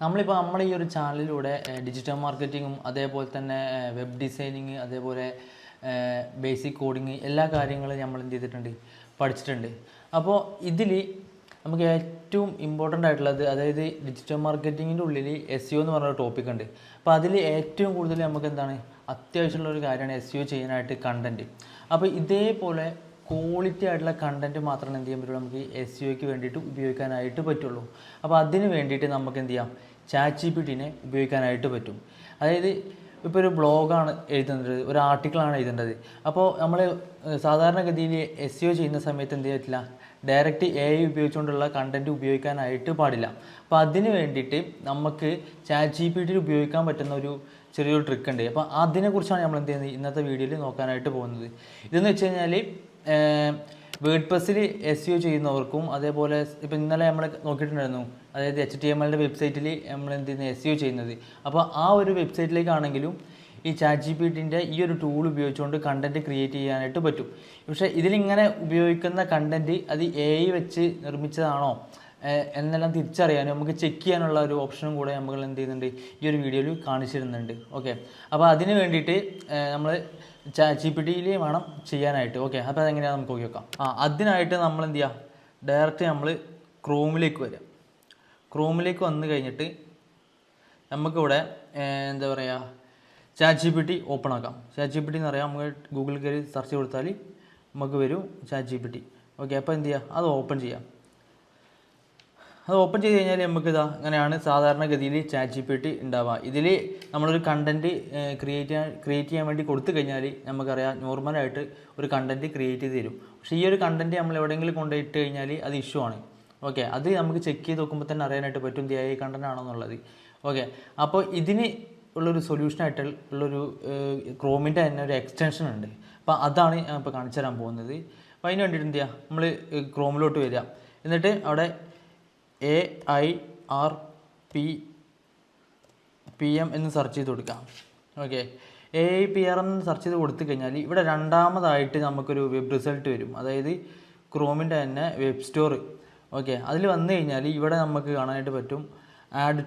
നമ്മളിപ്പോൾ നമ്മുടെ ഈ ഒരു ചാനലിലൂടെ ഡിജിറ്റൽ മാർക്കറ്റിങ്ങും അതേപോലെ തന്നെ വെബ് ഡിസൈനിങ് അതേപോലെ ബേസിക് കോഡിങ് എല്ലാ കാര്യങ്ങളും നമ്മൾ എന്ത് ചെയ്തിട്ടുണ്ട്, പഠിച്ചിട്ടുണ്ട്. അപ്പോൾ ഇതിൽ നമുക്ക് ഏറ്റവും ഇമ്പോർട്ടൻ്റ് ആയിട്ടുള്ളത്, അതായത് ഡിജിറ്റൽ മാർക്കറ്റിങ്ങിൻ്റെ ഉള്ളിൽ SEO എന്ന് പറഞ്ഞൊരു ടോപ്പിക് ഉണ്ട്. അപ്പോൾ അതിൽ ഏറ്റവും കൂടുതൽ നമുക്ക് എന്താണ് അത്യാവശ്യമുള്ള ഒരു കാര്യമാണ് SEO ചെയ്യാനായിട്ട് കണ്ടൻറ്റ്. അപ്പോൾ ഇതേപോലെ ക്വാളിറ്റി ആയിട്ടുള്ള കണ്ടൻറ്റ് മാത്രമേ എന്ത് ചെയ്യാൻ പറ്റുള്ളൂ, നമുക്ക് SEOയ്ക്ക് വേണ്ടിയിട്ട് ഉപയോഗിക്കാനായിട്ട് പറ്റുള്ളൂ. അപ്പോൾ അതിന് വേണ്ടിയിട്ട് നമുക്ക് എന്ത് ചെയ്യാം, ChatGPTനെ ഉപയോഗിക്കാനായിട്ട് പറ്റും. അതായത് ഇപ്പോൾ ഒരു ബ്ലോഗാണ് എഴുതുന്നത്, ഒരു ആർട്ടിക്കിളാണ് എഴുതേണ്ടത്. അപ്പോൾ നമ്മൾ സാധാരണഗതിയിൽ SEO ചെയ്യുന്ന സമയത്ത് എന്ത് ചെയ്തിട്ടില്ല, ഡയറക്റ്റ് AI ഉപയോഗിച്ചുകൊണ്ടുള്ള കണ്ടൻറ്റ് ഉപയോഗിക്കാനായിട്ട് പാടില്ല. അപ്പോൾ അതിന് വേണ്ടിയിട്ട് നമുക്ക് ChatGPTയിൽ ഉപയോഗിക്കാൻ പറ്റുന്ന ഒരു ചെറിയൊരു ട്രിക്ക് ഉണ്ട്. അപ്പോൾ അതിനെക്കുറിച്ചാണ് നമ്മൾ എന്ത് ചെയ്യുന്നത് ഇന്നത്തെ വീഡിയോയിൽ നോക്കാനായിട്ട് പോകുന്നത്. ഇതെന്ന് വെച്ച് കഴിഞ്ഞാൽ വേർഡ്പ്രസ്സിൽ SEO ചെയ്യുന്നവർക്കും അതേപോലെ ഇപ്പോൾ ഇന്നലെ നമ്മൾ നോക്കിയിട്ടുണ്ടായിരുന്നു, അതായത് HTMLൻ്റെ വെബ്സൈറ്റിൽ നമ്മൾ എന്ത് ചെയ്യുന്നത് SEO ചെയ്യുന്നത്. അപ്പോൾ ആ ഒരു വെബ്സൈറ്റിലേക്കാണെങ്കിലും ഈ ChatGPTൻ്റെ ഈ ഒരു ടൂൾ ഉപയോഗിച്ചുകൊണ്ട് കണ്ടൻറ്റ് ക്രിയേറ്റ് ചെയ്യാനായിട്ട് പറ്റും. പക്ഷേ ഇതിലിങ്ങനെ ഉപയോഗിക്കുന്ന കണ്ടൻറ്റ് അത് AI വെച്ച് നിർമ്മിച്ചതാണോ എന്നെല്ലാം തിരിച്ചറിയാനും നമുക്ക് ചെക്ക് ചെയ്യാനുള്ള ഒരു ഓപ്ഷനും കൂടെ നമ്മൾ എന്ത് ചെയ്യുന്നുണ്ട്, ഈ ഒരു വീഡിയോയിൽ കാണിച്ചിരുന്നുണ്ട്. ഓക്കെ, അപ്പോൾ അതിന് വേണ്ടിയിട്ട് നമ്മൾ ChatGPTയിൽ വേണം ചെയ്യാനായിട്ട്. ഓക്കെ, അപ്പോൾ അതെങ്ങനെയാണ് നമുക്ക് നോക്കി നോക്കാം. അതിനായിട്ട് നമ്മൾ എന്ത് ചെയ്യുക, ഡയറക്റ്റ് നമ്മൾ ക്രോമിലേക്ക് വരിക. ക്രോമിലേക്ക് വന്നു കഴിഞ്ഞിട്ട് നമുക്കിവിടെ എന്താ പറയുക, ChatGPT ഓപ്പൺ ആക്കാം. ChatGPT എന്ന് പറയാം, നമുക്ക് ഗൂഗിളിൽ കയറി സെർച്ച് കൊടുത്താൽ നമുക്ക് വരും ChatGPT. ഓക്കെ, അപ്പോൾ എന്ത് ചെയ്യുക, അത് ഓപ്പൺ ചെയ്യാം. അത് ഓപ്പൺ ചെയ്ത് കഴിഞ്ഞാൽ നമുക്കിതാ ഇങ്ങനെയാണ് സാധാരണഗതിയിൽ ChatGPT ഉണ്ടാവുക. ഇതിൽ നമ്മളൊരു കണ്ടൻറ്റ് ക്രിയേറ്റ് ചെയ്യാൻ വേണ്ടി കൊടുത്തു കഴിഞ്ഞാൽ നമുക്കറിയാം നോർമലായിട്ട് ഒരു കണ്ടൻറ്റ് ക്രിയേറ്റ് ചെയ്ത് തരും. പക്ഷേ ഈ ഒരു കണ്ടൻറ്റ് നമ്മൾ എവിടെയെങ്കിലും കൊണ്ടുപോയിട്ട് കഴിഞ്ഞാൽ അത് ഇഷ്യൂ ആണ്. ഓക്കെ, അത് നമുക്ക് ചെക്ക് ചെയ്ത് നോക്കുമ്പോൾ തന്നെ അറിയാനായിട്ട് പറ്റും ഇത് AI കണ്ടൻറ്റ് ആണോ എന്നുള്ളത്. ഓക്കെ, അപ്പോൾ ഇതിന് ഉള്ളൊരു സൊല്യൂഷനായിട്ട് ഉള്ളൊരു ക്രോമിൻ്റെ തന്നെ ഒരു എക്സ്റ്റൻഷൻ ഉണ്ട്. അപ്പോൾ അതാണ് ഞാൻ ഇപ്പോൾ കാണിച്ചു തരാൻ പോകുന്നത്. അപ്പോൾ അതിന് വേണ്ടിയിട്ട് എന്ത് ചെയ്യുക, നമ്മൾ ക്രോമിലോട്ട് വരിക. എന്നിട്ട് അവിടെ AIRPM എന്ന് സെർച്ച് ചെയ്ത് കൊടുക്കാം. ഓക്കെ, AIPRM എന്ന് സെർച്ച് ചെയ്ത് കൊടുത്തു കഴിഞ്ഞാൽ ഇവിടെ രണ്ടാമതായിട്ട് നമുക്കൊരു വെബ് റിസൾട്ട് വരും, അതായത് ക്രോമിൻ്റെ തന്നെ വെബ് സ്റ്റോർ. ഓക്കെ, അതിൽ വന്നു കഴിഞ്ഞാൽ ഇവിടെ നമുക്ക് കാണാനായിട്ട് പറ്റും ആഡ്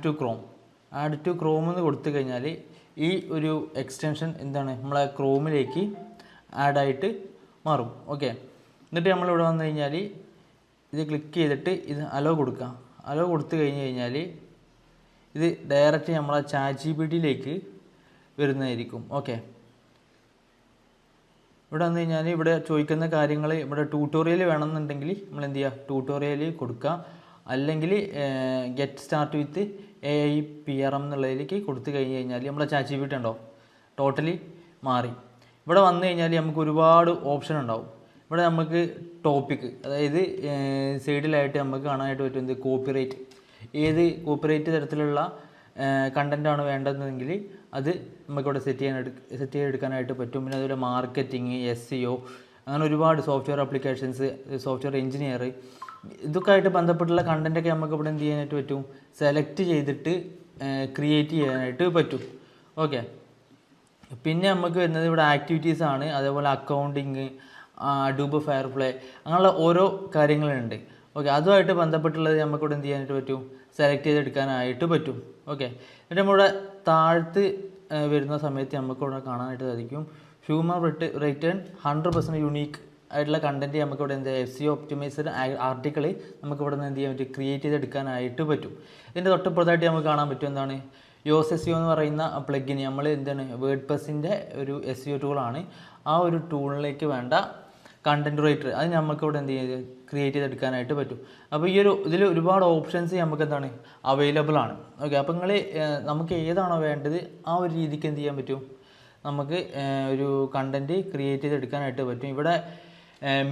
ടു ക്രോം എന്ന് കൊടുത്തു കഴിഞ്ഞാൽ ഈ ഒരു എക്സ്റ്റൻഷൻ എന്താണ് നമ്മളെ ക്രോമിലേക്ക് ആഡായിട്ട് മാറും. ഓക്കെ, എന്നിട്ട് നമ്മളിവിടെ വന്നു കഴിഞ്ഞാൽ ഇത് ക്ലിക്ക് ചെയ്തിട്ട് ഇത് അലോ കൊടുക്കുക. അലോ കൊടുത്തു കഴിഞ്ഞ് കഴിഞ്ഞാൽ ഇത് ഡയറക്റ്റ് നമ്മളെ ChatGPTയിലേക്ക് വരുന്നതായിരിക്കും. ഓക്കെ, ഇവിടെ വന്നു കഴിഞ്ഞാൽ ഇവിടെ ചോദിക്കുന്ന കാര്യങ്ങൾ, ഇവിടെ ട്യൂട്ടോറിയൽ വേണമെന്നുണ്ടെങ്കിൽ നമ്മൾ എന്ത് ചെയ്യുക, ട്യൂട്ടോറിയൽ കൊടുക്കുക. അല്ലെങ്കിൽ ഗെറ്റ് സ്റ്റാർട്ട് വിത്ത് AIPRM എന്നുള്ളതിലേക്ക് കൊടുത്തു കഴിഞ്ഞ് കഴിഞ്ഞാൽ നമ്മളെ ChatGPT ഉണ്ടോ ടോട്ടലി മാറി. ഇവിടെ വന്നു കഴിഞ്ഞാൽ നമുക്ക് ഒരുപാട് ഓപ്ഷൻ ഉണ്ടാവും. ഇവിടെ നമുക്ക് ടോപ്പിക്, അതായത് സൈഡിലായിട്ട് നമുക്ക് കാണാനായിട്ട് പറ്റുന്നത് കോപ്പിറൈറ്റ്, ഏത് കോപ്പിറൈറ്റ് തരത്തിലുള്ള കണ്ടൻറ്റാണ് വേണ്ടതെങ്കിൽ അത് നമുക്കിവിടെ സെറ്റ് ചെയ്തെടുക്കാനായിട്ട് പറ്റും. പിന്നെ അതുപോലെ മാർക്കറ്റിംഗ്, SEO, അങ്ങനെ ഒരുപാട് സോഫ്റ്റ്വെയർ ആപ്ലിക്കേഷൻസ്, സോഫ്റ്റ്വെയർ എഞ്ചിനീയർ, ഇതൊക്കെ ആയിട്ട് ബന്ധപ്പെട്ടുള്ള കണ്ടൻറ്റൊക്കെ നമുക്ക് ഇവിടെ എന്ത് ചെയ്യാനായിട്ട് പറ്റും, സെലക്ട് ചെയ്തിട്ട് ക്രിയേറ്റ് ചെയ്യാനായിട്ട് പറ്റും. ഓക്കെ, പിന്നെ നമുക്ക് വരുന്നത് ഇവിടെ ആക്ടിവിറ്റീസ് ആണ്, അതേപോലെ അക്കൗണ്ടിങ്, അഡോബ് ഫയർഫ്ലൈ, അങ്ങനെയുള്ള ഓരോ കാര്യങ്ങളുണ്ട്. ഓക്കെ, അതുമായിട്ട് ബന്ധപ്പെട്ടുള്ളത് നമുക്കിവിടെ എന്ത് ചെയ്യാനായിട്ട് പറ്റും, സെലക്ട് ചെയ്തെടുക്കാനായിട്ട് പറ്റും. ഓക്കെ, എന്നിട്ട് നമ്മളിവിടെ താഴത്ത് വരുന്ന സമയത്ത് നമുക്കിവിടെ കാണാനായിട്ട് സാധിക്കും ഹ്യൂമൻ റിട്ടേൺ 100% യുണീക്ക് ആയിട്ടുള്ള കണ്ടൻറ്റ് നമുക്കിവിടെ എന്ത് SEO ഒപ്റ്റിമൈസ്ഡ് ആർട്ടിക്കിൾ നമുക്കിവിടെ നിന്ന് എന്ത് ചെയ്യാൻ പറ്റും, ക്രിയേറ്റ് ചെയ്തെടുക്കാനായിട്ട് പറ്റും. ഇതിൻ്റെ തൊട്ടപ്പുറത്തായിട്ട് നമുക്ക് കാണാൻ പറ്റും എന്താണ് യോസ് SEO എന്ന് പറയുന്ന പ്ലഗിന്, നമ്മൾ എന്താണ് വേർഡ്പ്രസ്സിൻ്റെ ഒരു SEO ടൂളാണ്. ആ ഒരു ടൂളിലേക്ക് വേണ്ട കണ്ടൻറ് റൈറ്റർ അത് നമുക്കിവിടെ എന്ത് ചെയ്ത് ക്രിയേറ്റ് ചെയ്തെടുക്കാനായിട്ട് പറ്റും. അപ്പോൾ ഈ ഒരു ഇതിൽ ഒരുപാട് ഓപ്ഷൻസ് നമുക്ക് എന്താണ് അവൈലബിൾ ആണ്. ഓക്കെ, അപ്പോൾ നമുക്ക് ഏതാണോ വേണ്ടത് ആ ഒരു രീതിക്ക് എന്ത് ചെയ്യാൻ പറ്റും, നമുക്ക് ഒരു കണ്ടൻറ്റ് ക്രിയേറ്റ് ചെയ്തെടുക്കാനായിട്ട് പറ്റും. ഇവിടെ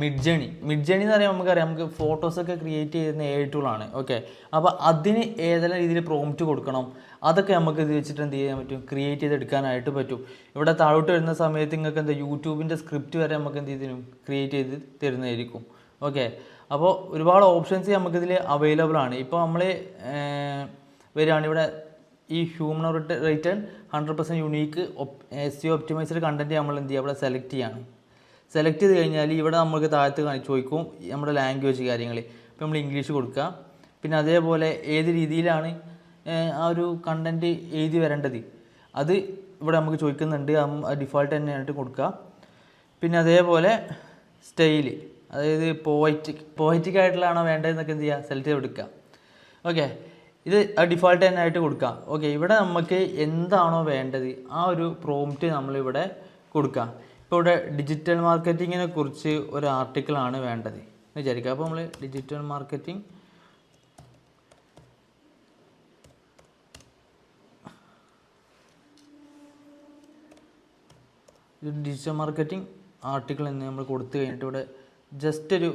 മിഡ്ജേണി എന്ന് പറയുമ്പോൾ നമുക്കറിയാം, നമുക്ക് ഫോട്ടോസൊക്കെ ക്രിയേറ്റ് ചെയ്യുന്ന AI ടൂളാണ്. ഓക്കെ, അപ്പോൾ അതിന് ഏതെല്ലാം രീതിയിൽ പ്രോംപ്റ്റ് കൊടുക്കണം അതൊക്കെ നമുക്ക് ഇത് വെച്ചിട്ട് എന്ത് ചെയ്യാൻ പറ്റും, ക്രിയേറ്റ് ചെയ്തെടുക്കാനായിട്ട് പറ്റും. ഇവിടെ താഴോട്ട് വരുന്ന സമയത്ത് നിങ്ങൾക്ക് എന്താ യൂട്യൂബിൻ്റെ സ്ക്രിപ്റ്റ് വരെ നമുക്ക് എന്ത് ചെയ്തിരും ക്രിയേറ്റ് ചെയ്ത് തരുന്നതായിരിക്കും. ഓക്കെ, അപ്പോൾ ഒരുപാട് ഓപ്ഷൻസ് നമുക്കിതിൽ അവൈലബിൾ ആണ്. ഇപ്പോൾ നമ്മൾ വരികയാണ് ഇവിടെ ഈ human return 100% unique SEO optimised content നമ്മൾ എന്ത് ചെയ്യുക, ഇവിടെ സെലക്ട് ചെയ്യാണ്. സെലക്ട് ചെയ്ത് കഴിഞ്ഞാൽ ഇവിടെ നമുക്ക് താഴത്ത് ചോദിക്കും നമ്മുടെ ലാംഗ്വേജ് കാര്യങ്ങൾ. ഇപ്പോൾ നമ്മൾ ഇംഗ്ലീഷ് കൊടുക്കുക. പിന്നെ അതേപോലെ ഏത് രീതിയിലാണ് ആ ഒരു കണ്ടൻറ്റ് എഴുതി വരേണ്ടത്. അത് ഇവിടെ നമുക്ക് ചോദിക്കുന്നുണ്ട്. ഡിഫോൾട്ട് തന്നെയായിട്ട് കൊടുക്കുക. പിന്നെ അതേപോലെ സ്റ്റൈല്, അതായത് പോയറ്റിക് ആയിട്ടുള്ളതാണോ വേണ്ടതെന്നൊക്കെ എന്ത് ചെയ്യുക, സെലക്ട് ചെയ്ത് കൊടുക്കുക. ഓക്കെ, ഇത് ഡിഫോൾട്ട് തന്നെ ആയിട്ട് കൊടുക്കുക. ഓക്കെ, ഇവിടെ നമുക്ക് എന്താണോ വേണ്ടത് ആ ഒരു പ്രോംപ്റ്റ് നമ്മളിവിടെ കൊടുക്കുക. ഇപ്പോൾ ഇവിടെ ഡിജിറ്റൽ മാർക്കറ്റിങ്ങിനെ കുറിച്ച് ഒരു ആർട്ടിക്കിളാണ് വേണ്ടത് എന്ന് വിചാരിക്കുക. അപ്പോൾ നമ്മൾ ഡിജിറ്റൽ മാർക്കറ്റിംഗ് ആർട്ടിക്കിൾ എന്ന് നമ്മൾ കൊടുത്തു കഴിഞ്ഞിട്ട് ഇവിടെ ജസ്റ്റ് ഒരു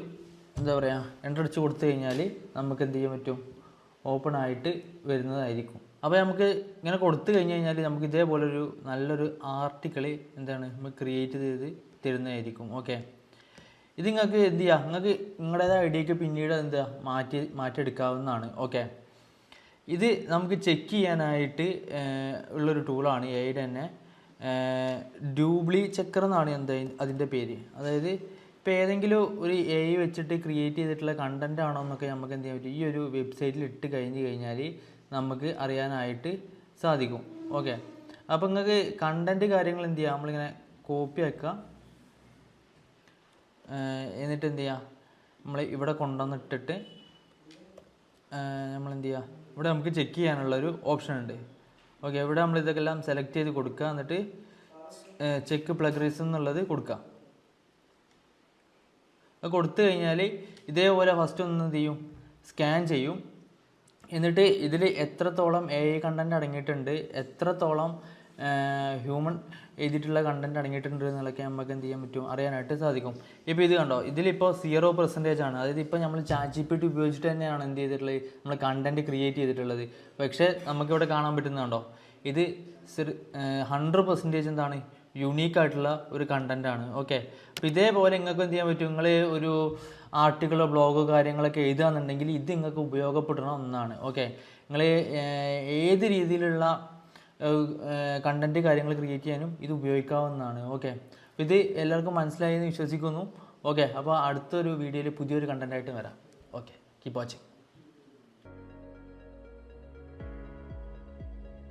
എന്താ പറയുക എൻ്റർ അടിച്ച് കൊടുത്തു കഴിഞ്ഞാൽ നമുക്ക് എന്ത് ചെയ്യാൻ പറ്റും, ഓപ്പൺ ആയിട്ട് വരുന്നതായിരിക്കും. അപ്പോൾ നമുക്ക് ഇങ്ങനെ കൊടുത്തു കഴിഞ്ഞ് കഴിഞ്ഞാൽ നമുക്ക് ഇതേപോലൊരു നല്ലൊരു ആർട്ടിക്കിൾ എന്താണ് നമുക്ക് ക്രിയേറ്റ് ചെയ്ത് തരുന്നതായിരിക്കും. ഓക്കെ, ഇത് നിങ്ങൾക്ക് എന്ത് ചെയ്യുക, നിങ്ങൾക്ക് നിങ്ങളുടേതായ ഐഡിയക്ക് പിന്നീട് എന്താ മാറ്റിയെടുക്കാവുന്നതാണ്. ഓക്കെ, ഇത് നമുക്ക് ചെക്ക് ചെയ്യാനായിട്ട് ഉള്ളൊരു ടൂളാണ് AI തന്നെ. ഡ്യൂപ്ലി ചെക്കർ എന്നാണ് എന്താ അതിൻ്റെ പേര്. അതായത് ഇപ്പോൾ ഏതെങ്കിലും ഒരു AI വെച്ചിട്ട് ക്രിയേറ്റ് ചെയ്തിട്ടുള്ള കണ്ടൻ്റ് ആണോ എന്നൊക്കെ നമുക്ക് എന്ത് ചെയ്യാൻ പറ്റും, ഈ ഒരു വെബ്സൈറ്റിൽ ഇട്ട് കഴിഞ്ഞാൽ നമുക്ക് അറിയാനായിട്ട് സാധിക്കും. ഓക്കെ, അപ്പോൾ നിങ്ങൾക്ക് കണ്ടൻറ്റ് കാര്യങ്ങൾ എന്ത് ചെയ്യുക, നമ്മളിങ്ങനെ കോപ്പി ആക്കുക. എന്നിട്ട് എന്ത് ചെയ്യുക, നമ്മൾ ഇവിടെ കൊണ്ടുവന്നിട്ടിട്ട് നമ്മളെന്ത് ചെയ്യുക, ഇവിടെ നമുക്ക് ചെക്ക് ചെയ്യാനുള്ളൊരു ഓപ്ഷൻ ഉണ്ട്. ഓക്കെ, ഇവിടെ നമ്മൾ ഇതൊക്കെല്ലാം സെലക്ട് ചെയ്ത് കൊടുക്കുക. എന്നിട്ട് ചെക്ക് പ്ലഗറിസം എന്നുള്ളത് കൊടുക്കുക. അത് കൊടുത്തു കഴിഞ്ഞാൽ ഇതേപോലെ ഫസ്റ്റ് ഒന്ന് എന്ത് ചെയ്യും, സ്കാൻ ചെയ്യും. എന്നിട്ട് ഇതിൽ എത്രത്തോളം AI കണ്ടൻറ്റ് അടങ്ങിയിട്ടുണ്ട്, എത്രത്തോളം ഹ്യൂമൻ എഴുതിയിട്ടുള്ള കണ്ടൻറ്റ് അടങ്ങിയിട്ടുണ്ട് എന്നുള്ളതൊക്കെ നമുക്ക് എന്ത് ചെയ്യാൻ പറ്റും, അറിയാനായിട്ട് സാധിക്കും. ഇപ്പോൾ ഇത് കണ്ടോ, ഇതിലിപ്പോൾ 0% ആണ്. അതായത് ഇപ്പോൾ നമ്മൾ ChatGPT ഉപയോഗിച്ചിട്ട് തന്നെയാണ് എന്ത് ചെയ്തിട്ടുള്ളത്, നമ്മൾ കണ്ടൻറ്റ് ക്രിയേറ്റ് ചെയ്തിട്ടുള്ളത്. പക്ഷേ നമുക്കിവിടെ കാണാൻ പറ്റുന്നുണ്ടോ, ഇത് 100% എന്താണ് യുണീക്കായിട്ടുള്ള ഒരു കണ്ടൻറ്റാണ്. ഓക്കെ, അപ്പോൾ ഇതേപോലെ നിങ്ങൾക്ക് എന്ത് ചെയ്യാൻ പറ്റും, നിങ്ങൾ ഒരു ആർട്ടിക്കിളോ ബ്ലോഗോ കാര്യങ്ങളൊക്കെ എഴുതുകയാണെന്നുണ്ടെങ്കിൽ ഇത് നിങ്ങൾക്ക് ഉപയോഗപ്പെടുന്ന ഒന്നാണ്. ഓക്കെ, നിങ്ങൾ ഏത് രീതിയിലുള്ള കണ്ടൻറ്റ് കാര്യങ്ങൾ ക്രിയേറ്റ് ചെയ്യാനും ഇത് ഉപയോഗിക്കാവുന്നതാണ്. ഓക്കെ, അപ്പോൾ ഇത് എല്ലാവർക്കും മനസ്സിലായി എന്ന് വിശ്വസിക്കുന്നു. ഓക്കെ, അപ്പോൾ അടുത്തൊരു വീഡിയോയിൽ പുതിയൊരു കണ്ടൻറ്റായിട്ട് വരാം. Okay, keep watching.